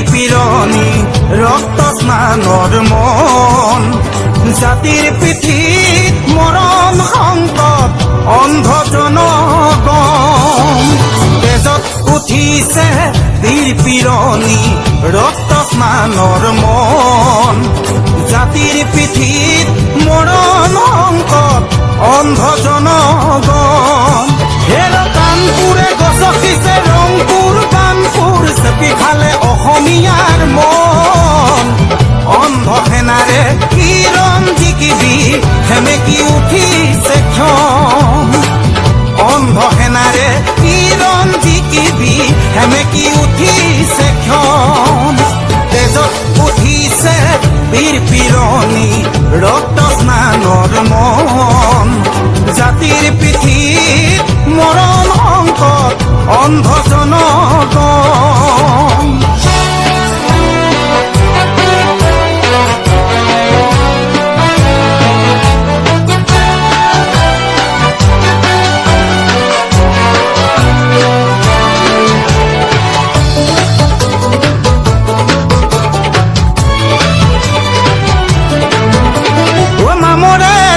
পিৰণি ৰক্ত স্নানৰ মন জাতিৰ পিঠিত মৰণ সংকট অন্ধ জনগণ তেজত উঠিছে বীৰ পিৰণি ৰক্ত স্নানৰ মন জাতিৰ পিঠিত মৰণ সংকট অন্ধ জনগণ হেৰ কাণপুৰে গছকিছে ৰংপুৰ কাণপুৰ চেপি খালে অসমীয়াৰ মন অন্ধ সেনাৰে কিৰণ জিকিবি সেমেকি উঠিছে ক্ষণ অন্ধ সেনাৰে কিৰণ জিকিবি সেমেকি উঠিছে ক্ষণ তেজত উঠিছে বীৰ পিৰণি ৰক্ত স্নানৰ মন জাতিৰ পিঠিত মৰণ সংকট অন্ধ জনগণ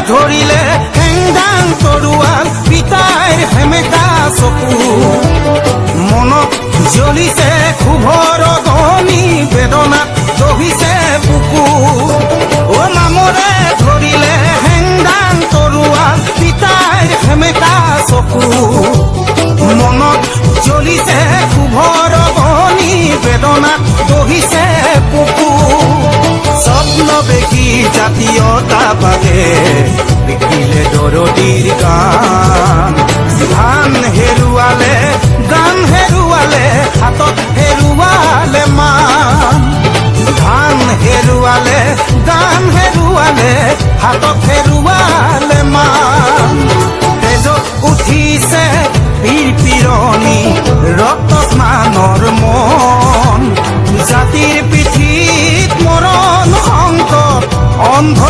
ধৰিলে হেংদাং তৰোৱাল পিতাইৰ সেমেকা চকু মনত জ্বলিছে ক্ষোভৰ অগ্নি বেদনাত দহিছে বুকু অ নামৰে ধৰিলে হেংদাং তৰোৱাল পিতাইৰ সেমেকা চকু মনত জ্বলিছে ক্ষোভৰ অগ্নি বেদনাত দহিছে বুকু স্বপ্ন দেখি জাতীয়তাবাদে লিখিলে দৰদীৰ গান ধান হেৰুৱালে গান হেৰুৱালে হাতত হেৰুৱালে মান ধান হেৰুৱালে গান হেৰুৱালে হাতত হেৰুৱালে মান তেজত উঠিছে বীৰ পিৰণি ৰক্ত স্নানৰ মন জাতিৰ পিঠিত মৰণ সংকট অন্ধ